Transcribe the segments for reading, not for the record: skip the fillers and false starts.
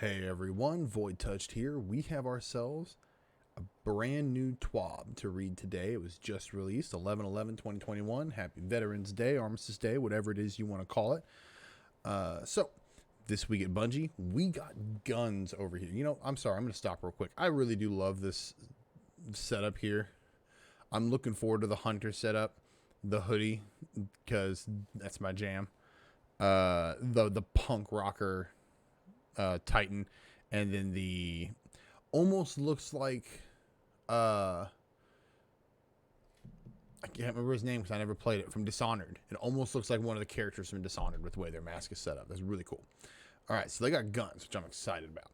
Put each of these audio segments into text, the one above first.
Hey everyone, Void Touched here. We have ourselves a brand new TWAB to read today. It was just released 11/11/2021. Happy Veterans Day, Armistice Day, whatever it is you want to call it. So this week at Bungie, we got guns over here. You know, I'm sorry, I'm going to stop real quick. I really do love this setup here. I'm looking forward to the Hunter setup, the hoodie, because that's my jam. The punk rocker Titan, and then the almost looks like I can't remember his name because I never played it, from Dishonored. It almost looks like one of the characters from Dishonored with the way their mask is set up. That's really cool. All right, so they got guns, which I'm excited about.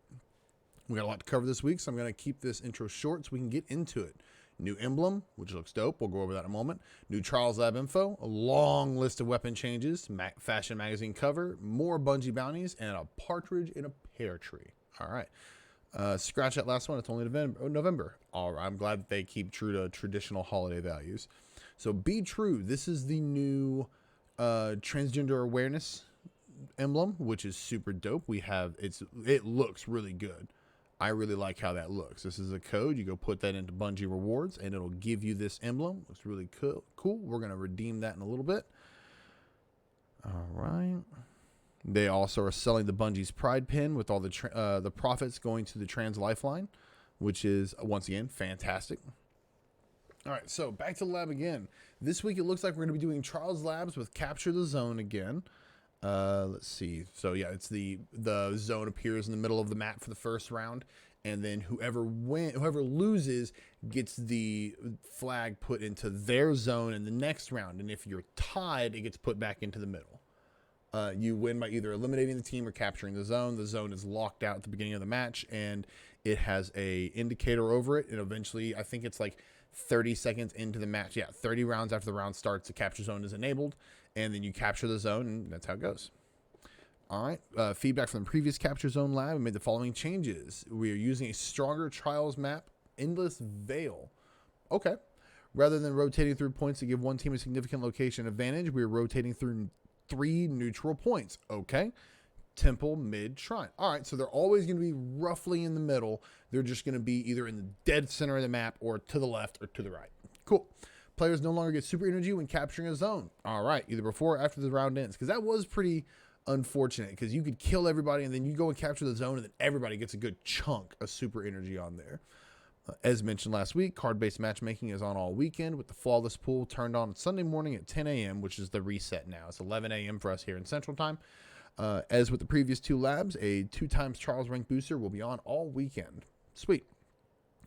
We got a lot to cover this week, so I'm going to keep this intro short so we can get into it. New emblem, which looks dope. We'll go over that in a moment. New Trials Lab info, a long list of weapon changes, fashion magazine cover, more Bungie bounties, and a partridge in a pear tree. All right. Scratch that last one. It's only November. All right. I'm glad that they keep true to traditional holiday values. So be true. This is the new transgender awareness emblem, which is super dope. It looks really good. I really like how that looks. This is a code. You go put that into Bungie rewards and it'll give you this emblem. Looks really cool. We're going to redeem that in a little bit. All right. They also are selling the Bungie's Pride pin with all the profits going to the Trans Lifeline, which is, once again, fantastic. All right, so back to the lab again. This week it looks like we're going to be doing Trials Labs with Capture the Zone again. Let's see. So yeah, it's the zone appears in the middle of the map for the first round, and then whoever loses gets the flag put into their zone in the next round. And if you're tied, it gets put back into the middle. You win by either eliminating the team or capturing the zone. The zone is locked out at the beginning of the match, and it has a indicator over it. And eventually, I think it's like 30 seconds into the match. Yeah, 30 rounds after the round starts, the capture zone is enabled, and then you capture the zone, and that's how it goes. All right. Feedback from the previous capture zone lab. We made the following changes. We are using a stronger trials map, Endless Veil. Okay. Rather than rotating through points to give one team a significant location advantage, we are rotating through 3 neutral points. Okay. Temple, mid, shrine. All right, so they're always going to be roughly in the middle. They're just going to be either in the dead center of the map or to the left or to the right. Cool. Players no longer get super energy when capturing a zone. All right, either before or after the round ends, because that was pretty unfortunate, because you could kill everybody and then you go and capture the zone and then everybody gets a good chunk of super energy on there. As mentioned last week, card-based matchmaking is on all weekend with the Flawless pool turned on Sunday morning at 10 a.m., which is the reset now. It's 11 a.m. for us here in Central Time. As with the previous 2 labs, a 2x Trials rank booster will be on all weekend. Sweet.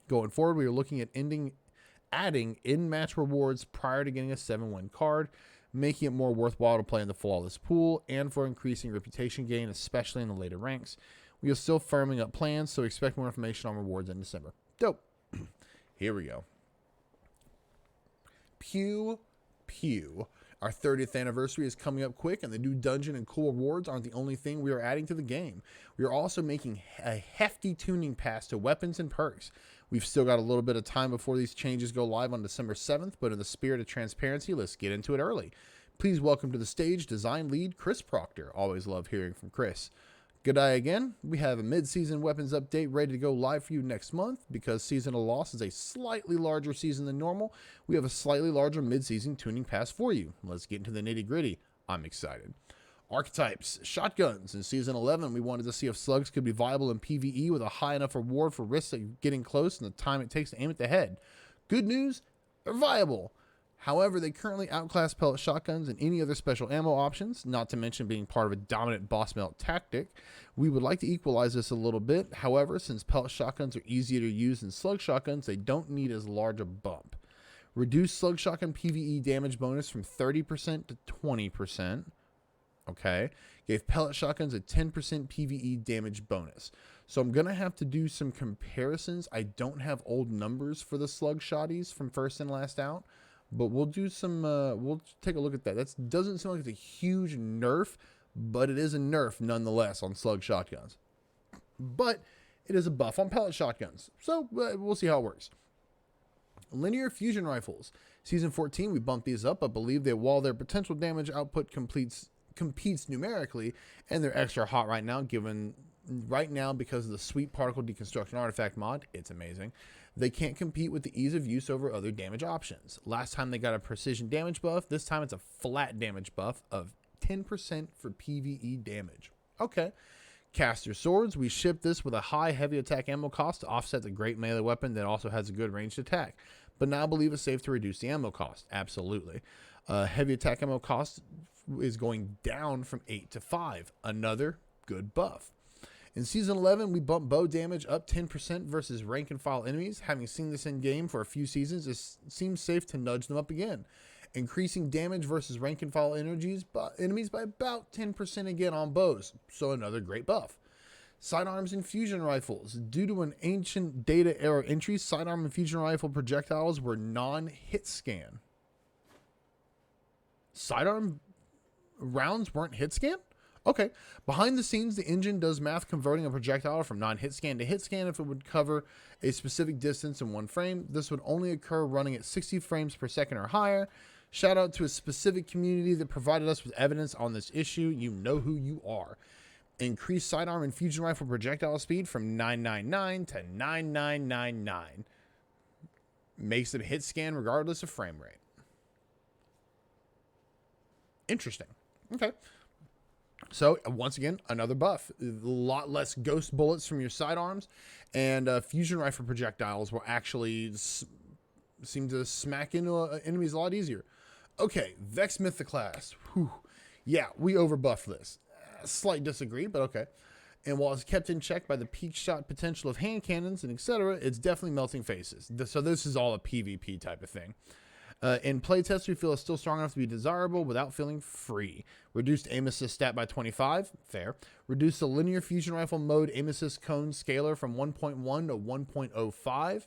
Going forward, we are looking at adding in-match rewards prior to getting a 7-win card, making it more worthwhile to play in the Flawless pool, and for increasing reputation gain, especially in the later ranks. We are still firming up plans, so expect more information on rewards in December. Dope. Here we go. Pew, pew. Our 30th anniversary is coming up quick, and the new dungeon and cool rewards aren't the only thing we are adding to the game. We are also making a hefty tuning pass to weapons and perks. We've still got a little bit of time before these changes go live on December 7th, but in the spirit of transparency, let's get into it early. Please welcome to the stage design lead Chris Proctor. Always love hearing from Chris. Good day again. We have a mid-season weapons update ready to go live for you next month. Because Season of Loss is a slightly larger season than normal, we have a slightly larger mid-season tuning pass for you. Let's get into the nitty-gritty. I'm excited. Archetypes, shotguns. In Season 11, we wanted to see if slugs could be viable in PvE with a high enough reward for risks of getting close and the time it takes to aim at the head. Good news, they're viable. However, they currently outclass pellet shotguns and any other special ammo options, not to mention being part of a dominant boss melt tactic. We would like to equalize this a little bit. However, since pellet shotguns are easier to use than slug shotguns, they don't need as large a bump. Reduce slug shotgun PvE damage bonus from 30% to 20%. Okay. Gave pellet shotguns a 10% PvE damage bonus. So I'm going to have to do some comparisons. I don't have old numbers for the slug shotties from first and last out. But we'll do some, we'll take a look at that. That doesn't sound like it's a huge nerf, but it is a nerf nonetheless on slug shotguns. But it is a buff on pellet shotguns. So we'll see how it works. Linear Fusion Rifles. Season 14, we bumped these up. I believe that while their potential damage output competes numerically, and they're extra hot right now given right now, because of the sweet particle deconstruction artifact mod, it's amazing. They can't compete with the ease of use over other damage options. Last time they got a precision damage buff. This time it's a flat damage buff of 10% for PvE damage. Okay. Caster swords. We ship this with a high heavy attack ammo cost to offset the great melee weapon that also has a good ranged attack. But now believe it's safe to reduce the ammo cost. Absolutely. Heavy attack ammo cost is going down from 8 to 5. Another good buff. In Season 11, we bumped bow damage up 10% versus rank and file enemies. Having seen this in game for a few seasons, it seems safe to nudge them up again. Increasing damage versus rank and file enemies by about 10% again on bows. So another great buff. Sidearms Infusion Rifles. Due to an ancient data error entry, sidearm Infusion Rifle projectiles were non-hit scan. Sidearm rounds weren't hit scan? Okay. Behind the scenes, the engine does math converting a projectile from non-hit scan to hit scan if it would cover a specific distance in one frame. This would only occur running at 60 frames per second or higher. Shout out to a specific community that provided us with evidence on this issue. You know who you are. Increase sidearm Infusion Rifle projectile speed from 999 to 9999. Makes it hit scan regardless of frame rate. Interesting. Okay. So, once again, another buff. A lot less ghost bullets from your sidearms, and fusion rifle projectiles will actually seem to smack into enemies a lot easier. Okay, Vex Mythoclast. Whew. Yeah, we overbuffed this. Slight disagree, but okay. And while it's kept in check by the peak shot potential of hand cannons and etc., it's definitely melting faces. So this is all a PvP type of thing. In playtest, we feel it's still strong enough to be desirable without feeling free. Reduced aim assist stat by 25, fair. Reduced the linear fusion rifle mode aim assist cone scalar from 1.1 to 1.05,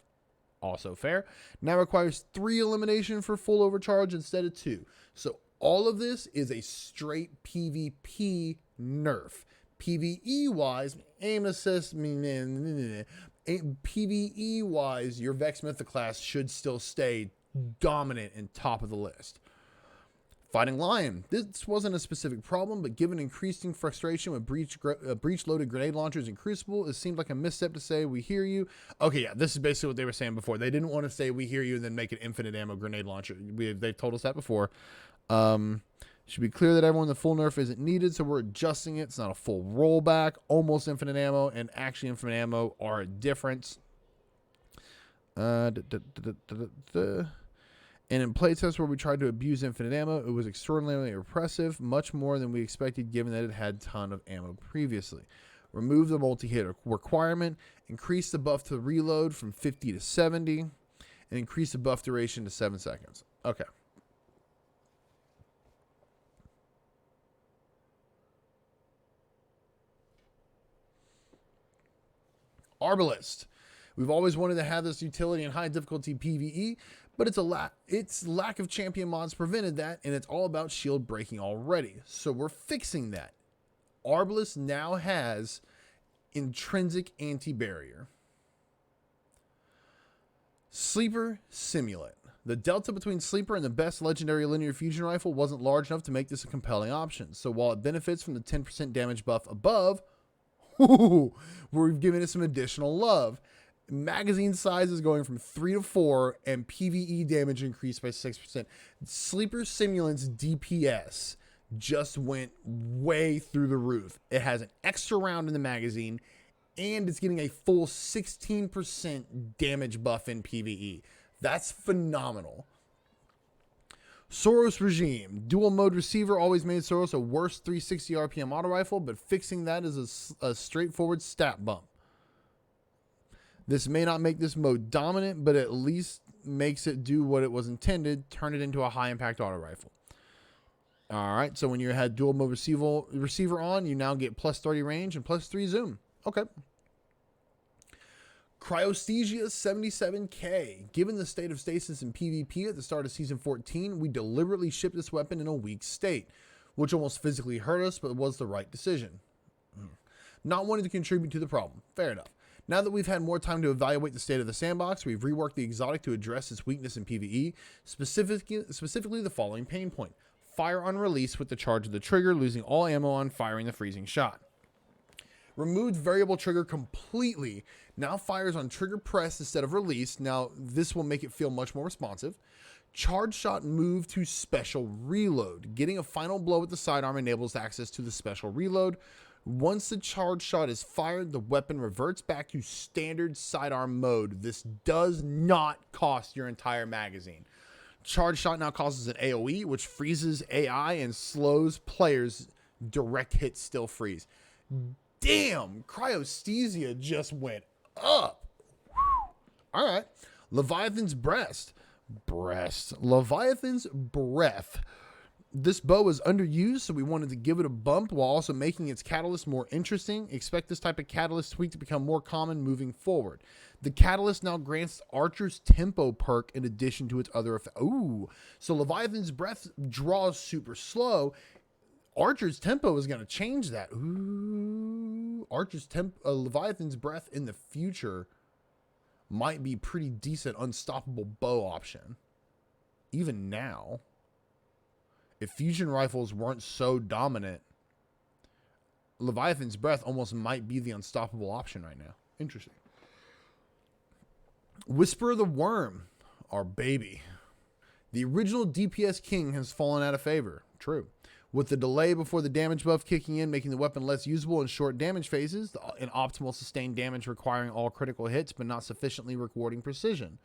also fair. Now requires 3 elimination for full overcharge instead of 2. So all of this is a straight PvP nerf. PvE wise, aim assist, PvE wise, your Vex Mythoclast should still stay dominant and top of the list. Fighting Lion. This wasn't a specific problem, but given increasing frustration with breach-loaded grenade launchers and Crucible, it seemed like a misstep to say, we hear you. Okay, yeah, this is basically what they were saying before. They didn't want to say, we hear you, and then make an infinite ammo grenade launcher. They've told us that before. Should be clear that everyone, the full nerf isn't needed, so we're adjusting it. It's not a full rollback. Almost infinite ammo and actually infinite ammo are a difference. And in playtests where we tried to abuse infinite ammo, it was extraordinarily oppressive, much more than we expected given that it had a ton of ammo previously. Remove the multi-hit requirement, increase the buff to reload from 50 to 70, and increase the buff duration to 7 seconds. Okay. Arbalest. We've always wanted to have this utility in high difficulty PvE, but its lack of champion mods prevented that, and it's all about shield breaking already. So we're fixing that. Arbalest now has intrinsic anti-barrier. Sleeper Simulant. The delta between Sleeper and the best legendary linear fusion rifle wasn't large enough to make this a compelling option. So while it benefits from the 10% damage buff above, we've given it some additional love. Magazine size is going from 3 to 4 and PvE damage increased by 6%. Sleeper Simulant's DPS just went way through the roof. It has an extra round in the magazine and it's getting a full 16% damage buff in PvE. That's phenomenal. Soros Regime. Dual mode receiver always made Soros a worse 360 RPM auto rifle, but fixing that is a straightforward stat bump. This may not make this mode dominant, but at least makes it do what it was intended, turn it into a high impact auto rifle. All right, so when you had dual mode receiver on, you now get plus 30 range and plus 3 zoom. Okay. Cryostesia 77K. Given the state of stasis in PvP at the start of Season 14, we deliberately shipped this weapon in a weak state, which almost physically hurt us, but was the right decision. Not wanting to contribute to the problem. Fair enough. Now that we've had more time to evaluate the state of the sandbox, we've reworked the exotic to address its weakness in PvE, specifically the following pain point. Fire on release with the charge of the trigger, losing all ammo on firing the freezing shot. Removed variable trigger completely. Now fires on trigger press instead of release. Now this will make it feel much more responsive. Charge shot moved to special reload. Getting a final blow with the sidearm enables access to the special reload. Once the charge shot is fired, the weapon reverts back to standard sidearm mode. This does not cost your entire magazine. Charge shot now causes an AoE, which freezes AI and slows players. Direct hits still freeze. Damn, Cryostesia just went up. All right. Leviathan's Breast. Leviathan's Breath. This bow is underused, so we wanted to give it a bump while also making its catalyst more interesting. Expect this type of catalyst tweak to become more common moving forward. The catalyst now grants Archer's Tempo perk in addition to its other effects. Ooh, so Leviathan's Breath draws super slow. Archer's Tempo is going to change that. Ooh, Leviathan's Breath in the future might be pretty decent unstoppable bow option. Even now. If fusion rifles weren't so dominant, Leviathan's Breath almost might be the unstoppable option right now. Interesting. Whisper of the Worm, our baby. The original DPS king has fallen out of favor. True. With the delay before the damage buff kicking in, making the weapon less usable in short damage phases, and optimal sustained damage requiring all critical hits but not sufficiently rewarding precision.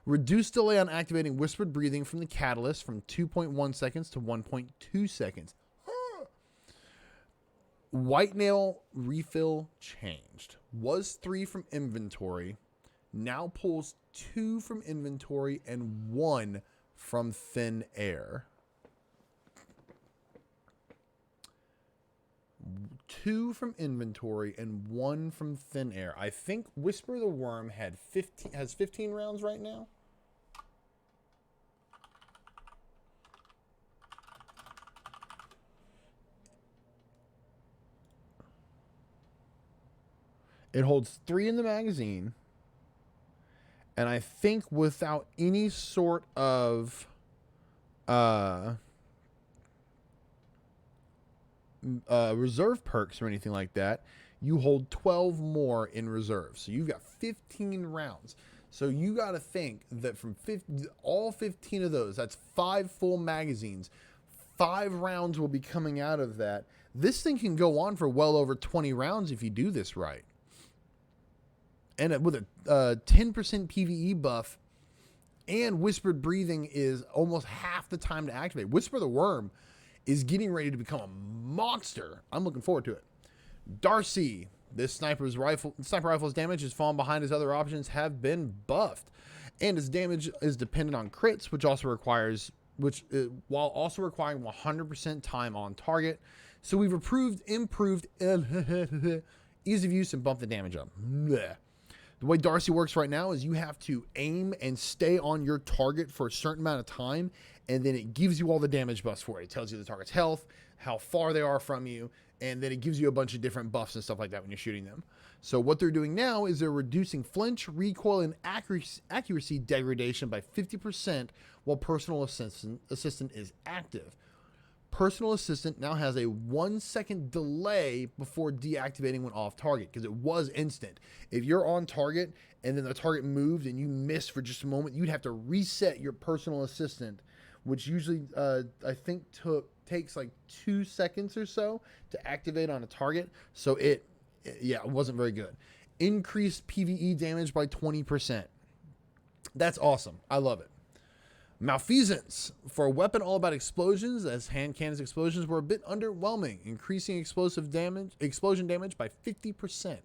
Reduce delay on activating Whispered Breathing from the catalyst from 2.1 seconds to 1.2 seconds. White Nail refill changed. Was 3 from inventory. Now pulls 2 from inventory and 1 from thin air. 2 from inventory and 1 from thin air. I think Whisper of the Worm has 15 rounds right now. It holds 3 in the magazine. And I think without any sort of reserve perks or anything like that, you hold 12 more in reserve. So you've got 15 rounds. So you got to think that from all 15 of those, that's 5 full magazines. 5 rounds will be coming out of that. This thing can go on for well over 20 rounds if you do this right. And with a 10% PvE buff and Whispered Breathing is almost half the time to activate. Whisper of the Worm is getting ready to become a monster. I'm looking forward to it. Darcy, this sniper rifle's damage has fallen behind his other options have been buffed, and his damage is dependent on crits, which also requires while also requiring 100% time on target. So we've improved ease of use and bumped the damage up. Blech. The way Darcy works right now is you have to aim and stay on your target for a certain amount of time, and then it gives you all the damage buffs for it. It tells you the target's health, how far they are from you, and then it gives you a bunch of different buffs and stuff like that when you're shooting them. So what they're doing now is they're reducing flinch, recoil, and accuracy degradation by 50% while Personal Assistant is active. Personal Assistant now has a 1-second delay before deactivating when off target, because it was instant. If you're on target and then the target moved and you missed for just a moment, you'd have to reset your Personal Assistant, which usually I think takes like 2 seconds or so to activate on a target. So it wasn't very good. Increased PvE damage by 20%. That's awesome. I love it. Malfeasance. For a weapon all about explosions, as hand cannons explosions were a bit underwhelming, increasing explosion damage by 50%.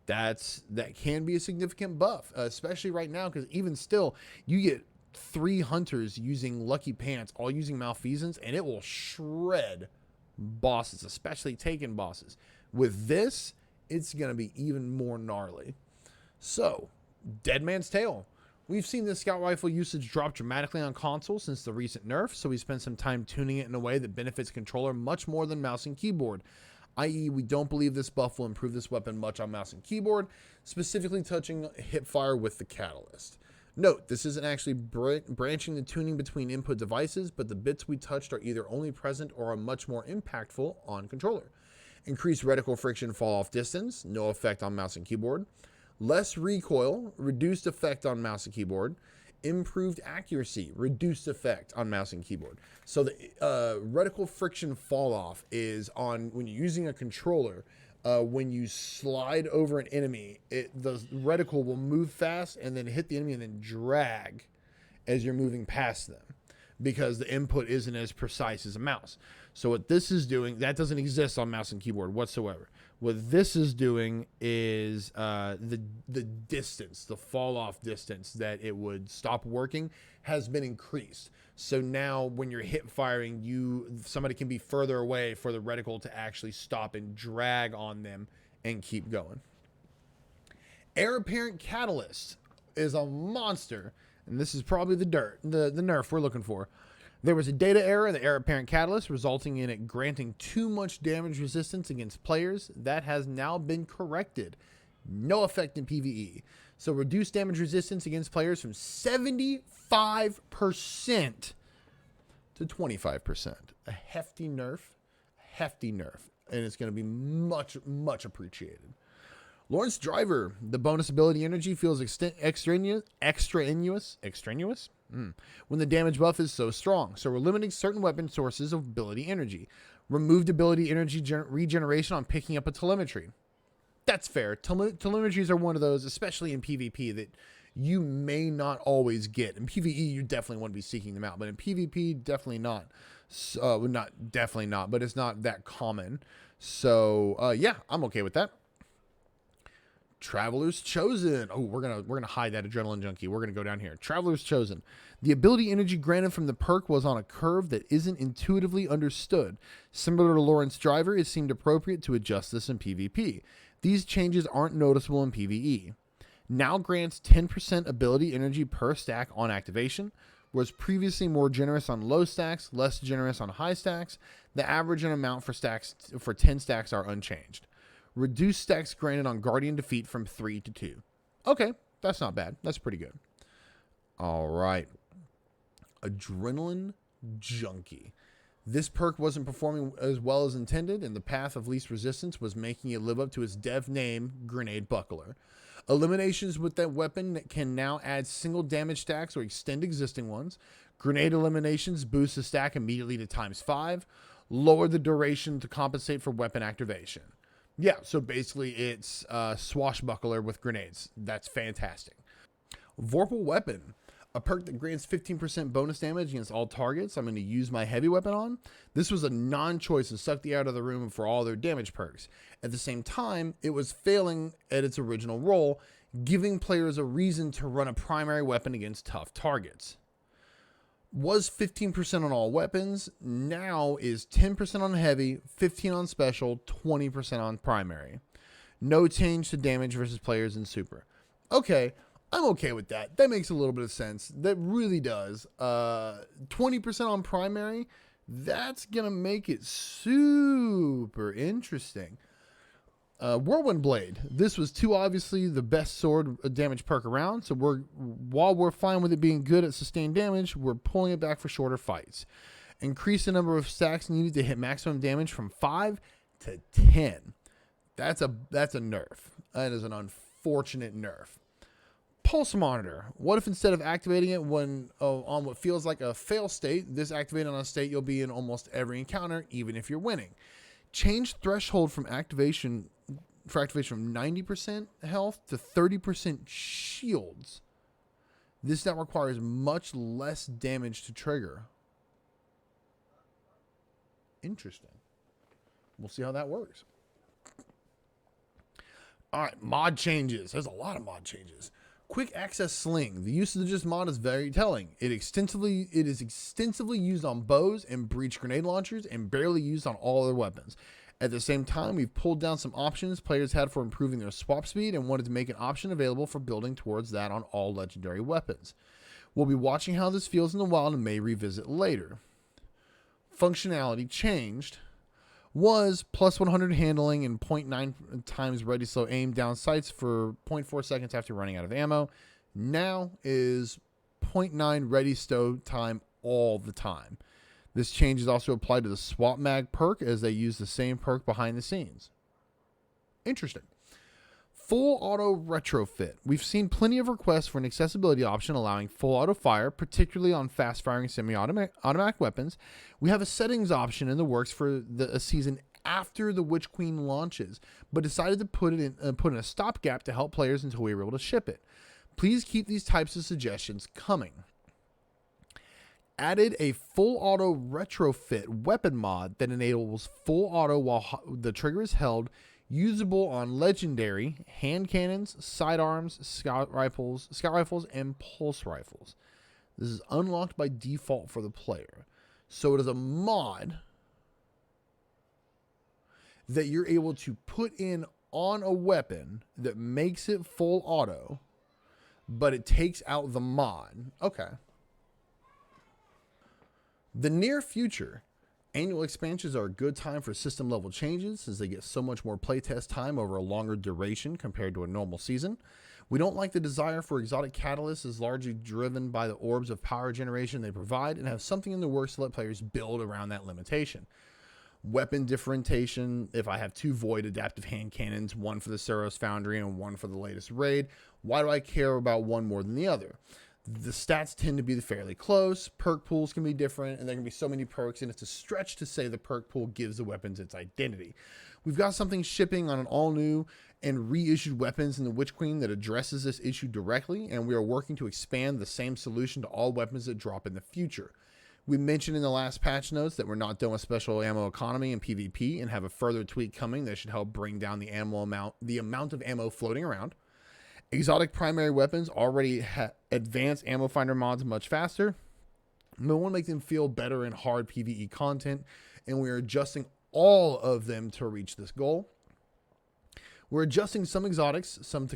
That can be a significant buff, especially right now, because even still, you get 3 hunters using Lucky Pants, all using Malfeasance, and it will shred bosses, especially Taken bosses. With this, it's going to be even more gnarly. So, Dead Man's Tale. We've seen the scout rifle usage drop dramatically on console since the recent nerf, so we spent some time tuning it in a way that benefits controller much more than mouse and keyboard. I.e., we don't believe this buff will improve this weapon much on mouse and keyboard, specifically touching hipfire with the catalyst. Note, this isn't actually branching the tuning between input devices, but the bits we touched are either only present or are much more impactful on controller. Increased reticle friction fall off distance, no effect on mouse and keyboard. Less recoil, reduced effect on mouse and keyboard. Improved accuracy, reduced effect on mouse and keyboard. So the reticle friction fall off is on when you're using a controller. When you slide over an enemy, the reticle will move fast and then hit the enemy and then drag as you're moving past them, because the input isn't as precise as a mouse. So what this is doing, that doesn't exist on mouse and keyboard whatsoever. What this is doing is the distance, the fall off distance that it would stop working has been increased. So now when you're hip firing, somebody can be further away for the reticle to actually stop and drag on them and keep going. Heir Apparent Catalyst is a monster, and this is probably the nerf we're looking for. There was a data error in the Heir Apparent Catalyst, resulting in it granting too much damage resistance against players. That has now been corrected. No effect in PvE. So reduced damage resistance against players from 75% to 25%. A hefty nerf. And it's going to be much, much appreciated. Lawrence Driver, the bonus ability energy feels extraneous. When the damage buff is so strong. So we're limiting certain weapon sources of ability energy. Removed ability energy regeneration on picking up a telemetry. That's fair. Telemetries are one of those, especially in PvP, that you may not always get. In PvE, you definitely want to be seeking them out, but in PvP, definitely not. Definitely not, but it's not that common. So yeah, I'm okay with that. Traveler's Chosen. Oh, we're gonna hide that adrenaline junkie. We're gonna go down here. Traveler's Chosen. The ability energy granted from the perk was on a curve that isn't intuitively understood. Similar to Lawrence Driver, it seemed appropriate to adjust this in PvP. These changes aren't noticeable in PvE. Now grants 10% ability energy per stack on activation. Was previously more generous on low stacks, less generous on high stacks. The average and amount for 10 stacks are unchanged. Reduced stacks granted on Guardian Defeat from 3 to 2. Okay, that's not bad. That's pretty good. All right. Adrenaline Junkie. This perk wasn't performing as well as intended, and the path of least resistance was making it live up to its dev name, Grenade Buckler. Eliminations with that weapon can now add single damage stacks or extend existing ones. Grenade eliminations boost the stack immediately to ×5. Lower the duration to compensate for weapon activation. Yeah, so basically it's Swashbuckler with grenades. That's fantastic. Vorpal Weapon. A perk that grants 15% bonus damage against all targets I'm going to use my heavy weapon on. This was a non-choice and sucked the air out of the room for all their damage perks. At the same time, it was failing at its original role, giving players a reason to run a primary weapon against tough targets. Was 15% on all weapons, now is 10% on heavy, 15% on special, 20% on primary. No change to damage versus players in super. Okay. I'm okay with that. That makes a little bit of sense. That really does. 20% on primary, that's going to make it super interesting. Whirlwind Blade. This was too obviously the best sword damage perk around, so while we're fine with it being good at sustained damage, we're pulling it back for shorter fights. Increase the number of stacks needed to hit maximum damage from 5 to 10. That's a nerf. That is an unfortunate nerf. Pulse Monitor. What if instead of activating it when on what feels like a fail state, this activated on a state you'll be in almost every encounter, even if you're winning? Change threshold from activation from 90% health to 30% shields. This now requires much less damage to trigger. Interesting. We'll see how that works. All right, mod changes. There's a lot of mod changes. Quick Access Sling. The usage of this mod is very telling. It is extensively used on bows and breach grenade launchers and barely used on all other weapons. At the same time, we've pulled down some options players had for improving their swap speed and wanted to make an option available for building towards that on all legendary weapons. We'll be watching how this feels in the wild and may revisit later. Functionality changed. Was plus 100 handling and 0.9 times ready slow aim down sights for 0.4 seconds after running out of ammo. Now is 0.9 ready stow time all the time. This change is also applied to the Swap Mag perk, as they use the same perk behind the scenes. Interesting. Full auto retrofit. We've seen plenty of requests for an accessibility option allowing full auto fire, particularly on fast firing semi-automatic weapons. We have a settings option in the works for a season after the Witch Queen launches, but decided to put in a stopgap to help players until we were able to ship it. Please keep these types of suggestions coming. Added a full auto retrofit weapon mod that enables full auto while the trigger is held, usable on legendary hand cannons, sidearms, scout rifles, and pulse rifles. This is unlocked by default for the player. So it is a mod that you're able to put in on a weapon that makes it full auto, but it takes out the mod. Okay. The near future. Annual expansions are a good time for system level changes, since they get so much more playtest time over a longer duration compared to a normal season. We don't like the desire for exotic catalysts, is largely driven by the orbs of power generation they provide, and have something in the works to let players build around that limitation. Weapon differentiation. If I have 2 void adaptive hand cannons, one for the Soros Foundry and one for the latest raid, why do I care about one more than the other? The stats tend to be fairly close. Perk pools can be different, and there can be so many perks, and it's a stretch to say the perk pool gives the weapons its identity. We've got something shipping on an all-new and reissued weapons in the Witch Queen that addresses this issue directly, and we are working to expand the same solution to all weapons that drop in the future. We mentioned in the last patch notes that we're not done with special ammo economy and PvP, and have a further tweak coming that should help bring down the amount of ammo floating around. Exotic primary weapons already advance ammo finder mods much faster. We want to make them feel better in hard PvE content, and we're adjusting all of them to reach this goal. We're adjusting some exotics, some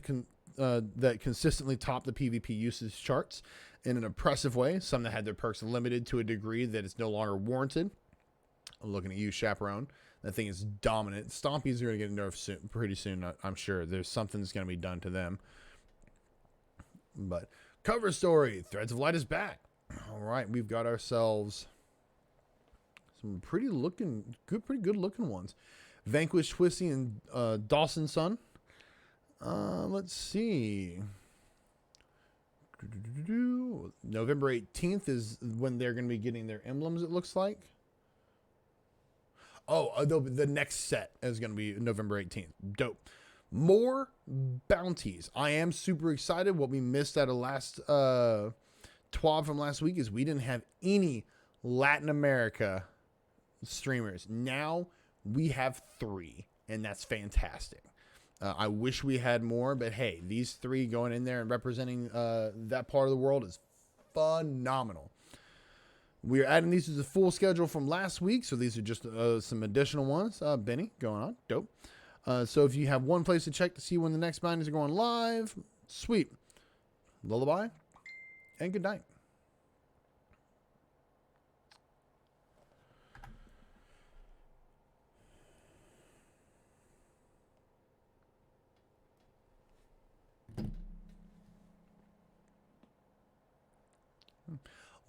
that consistently top the PvP usage charts in an impressive way, some that had their perks limited to a degree that it's no longer warranted. I'm looking at you, Chaperone. That thing is dominant. Stompies are going to get nerfed pretty soon, I'm sure. There's something that's going to be done to them. But cover story, Threads of Light is back. All right, we've got ourselves some pretty good looking ones. Vanquish, Twisty, and Dawson's Son. Let's see. November 18th is when they're going to be getting their emblems, it looks like. Oh, the next set is going to be November 18th. Dope. More bounties. I am super excited. What we missed out of last TWAB from last week is we didn't have any Latin America streamers. Now we have 3, and that's fantastic. I wish we had more, but hey, these 3 going in there and representing that part of the world is phenomenal. We are adding these to the full schedule from last week, so these are just some additional ones. Benny, going on. Dope. So if you have one place to check to see when the next bounties are going live, sweet. Lullaby, and good night.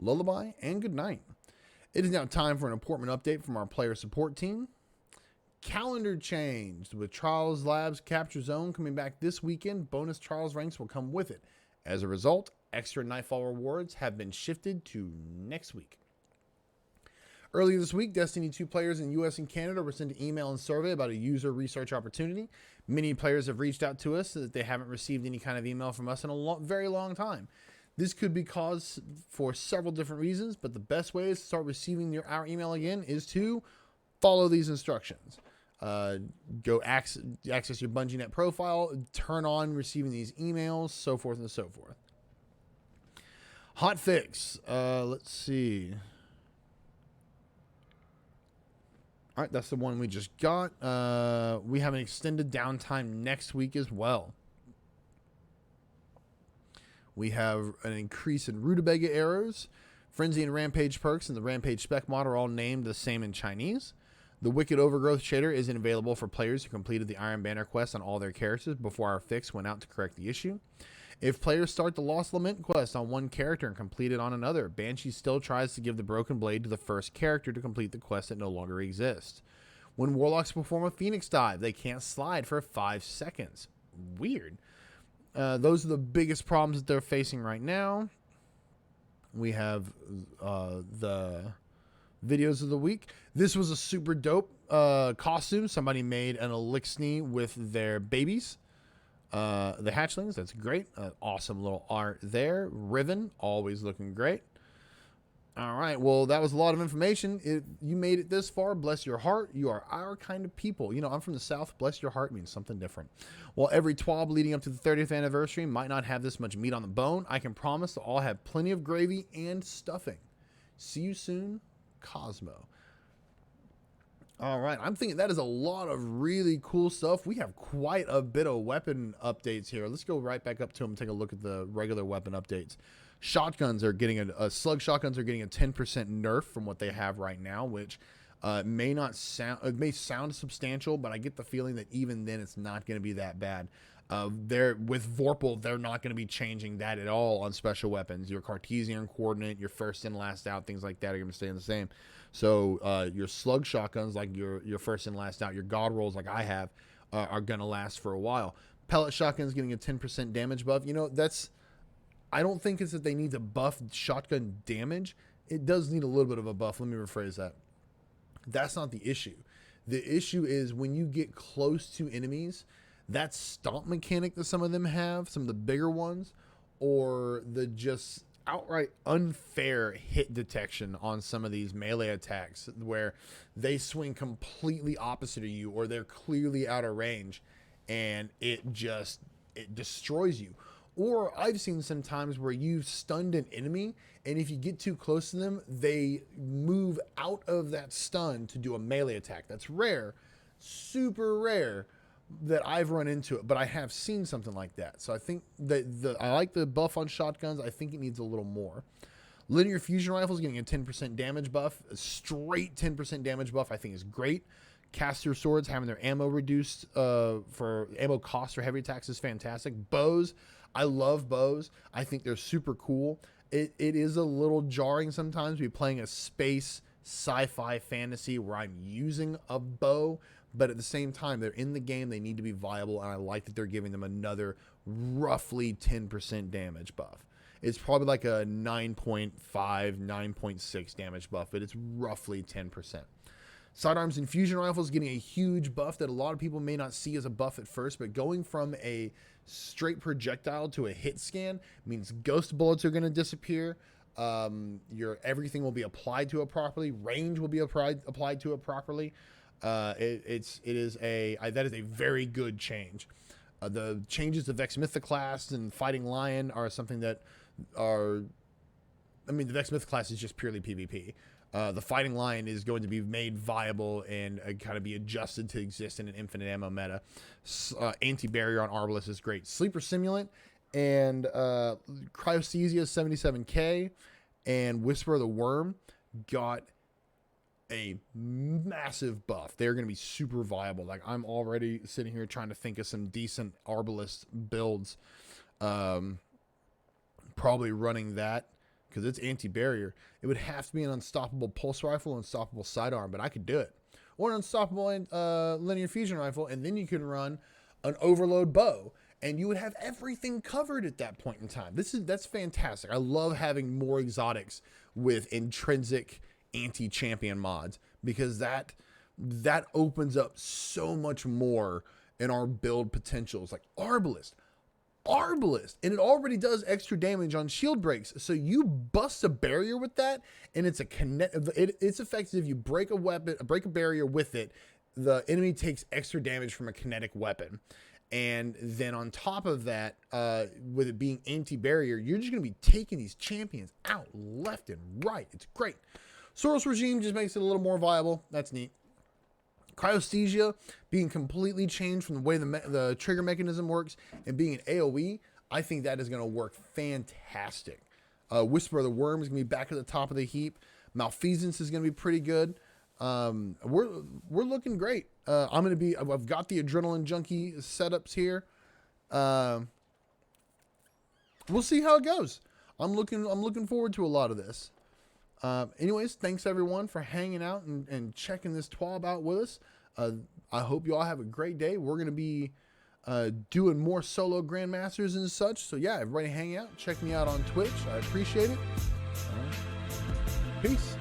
Lullaby, and good night. It is now time for an important update from our player support team. Calendar changed with Trials Labs Capture Zone coming back this weekend. Bonus Trials ranks will come with it. As a result, extra Nightfall rewards have been shifted to next week. Earlier this week, Destiny 2 players in the US and Canada were sent an email and survey about a user research opportunity. Many players have reached out to us that they haven't received any kind of email from us in a very long time. This could be caused for several different reasons, but the best way to start receiving our email again is to follow these instructions. Go access your BungieNet profile, turn on receiving these emails, so forth and so forth. Hotfix. Let's see. All right, that's the one we just got. We have an extended downtime next week as well. We have an increase in Rutabaga arrows. Frenzy and Rampage perks and the Rampage spec mod are all named the same in Chinese. The Wicked Overgrowth shader isn't available for players who completed the Iron Banner quest on all their characters before our fix went out to correct the issue. If players start the Lost Lament quest on one character and complete it on another, Banshee still tries to give the Broken Blade to the first character to complete the quest that no longer exists. When Warlocks perform a Phoenix dive, they can't slide for 5 seconds. Weird. Those are the biggest problems that they're facing right now. We have the videos of the week. This was a super dope costume. Somebody made an Elixir with their babies. The hatchlings, that's great. Awesome little art there. Riven, always looking great. All right, well, that was a lot of information. If you made it this far, bless your heart. You are our kind of people. You know, I'm from the South. Bless your heart means something different. While every TWAB leading up to the 30th anniversary might not have this much meat on the bone, I can promise they'll all have plenty of gravy and stuffing. See you soon, Cosmo. All right, I'm thinking that is a lot of really cool stuff. We have quite a bit of weapon updates here. Let's go right back up to them and take a look at the regular weapon updates. Shotguns are getting slug shotguns are getting a 10% nerf from what they have right now, which may sound substantial, but I get the feeling that even then it's not going to be that bad. With Vorpal, they're not going to be changing that at all on special weapons. Your Cartesian coordinate, your first in, last out, things like that are going to stay the same. So your slug shotguns, like your first in, last out, your god rolls, like I have, are going to last for a while. Pellet shotguns getting a 10% damage buff. You know, I don't think it's that they need to buff shotgun damage. It does need a little bit of a buff. Let me rephrase that. That's not the issue. The issue is when you get close to enemies, that stomp mechanic that some of them have, some of the bigger ones, or the just outright unfair hit detection on some of these melee attacks where they swing completely opposite of you or they're clearly out of range and it destroys you. Or I've seen some times where you've stunned an enemy, and if you get too close to them, they move out of that stun to do a melee attack. That's rare, super rare that I've run into it, but I have seen something like that. So I think that I like the buff on shotguns. I think it needs a little more. Linear fusion rifles getting a 10% damage buff, a straight 10% damage buff, I think is great. Caster swords having their ammo reduced for ammo cost for heavy attacks is fantastic. Bows, I love bows. I think they're super cool. It is a little jarring sometimes to be playing a space sci-fi fantasy where I'm using a bow, but at the same time, they're in the game. They need to be viable, and I like that they're giving them another roughly 10% damage buff. It's probably like a 9.5, 9.6 damage buff, but it's roughly 10%. Sidearms Infusion Rifles getting a huge buff that a lot of people may not see as a buff at first, but going from a straight projectile to a hit scan means ghost bullets are going to disappear. Everything will be applied to it properly. Range will be applied to it properly. That is a very good change. The changes to Vex Mythoclast and Fighting Lion are something that are, the Vex Mythoclast is just purely PvP. The Fighting Lion is going to be made viable and kind of be adjusted to exist in an infinite ammo meta. Anti-barrier on Arbalest is great. Sleeper Simulant and Cryostesia 77k and Whisper of the Worm got a massive buff. They're going to be super viable. Like, I'm already sitting here trying to think of some decent Arbalest builds. Probably running that because it's anti-barrier. It would have to be an unstoppable pulse rifle, unstoppable sidearm, but I could do it. Or an unstoppable linear fusion rifle, and then you can run an overload bow, and you would have everything covered at that point in time. That's fantastic. I love having more exotics with intrinsic anti-champion mods because that opens up so much more in our build potentials. Like Arbalest, and it already does extra damage on shield breaks. So you bust a barrier with that, and it's effective. If you break a barrier with it, the enemy takes extra damage from a kinetic weapon. And then on top of that, with it being anti-barrier, you're just going to be taking these champions out left and right. It's great. Soros Regime just makes it a little more viable. That's neat. Cryostesia being completely changed from the way the trigger mechanism works and being an AoE, I think that is going to work fantastic. Whisper of the Worm is going to be back at the top of the heap. Malfeasance is going to be pretty good. We're looking great. I've got the Adrenaline Junkie setups here. we'll see how it goes. I'm looking forward to a lot of this. Anyways, thanks everyone for hanging out and checking this TWAB out with us. I hope you all have a great day. We're going to be doing more solo Grandmasters and such. So yeah, everybody hang out. Check me out on Twitch. I appreciate it. Peace.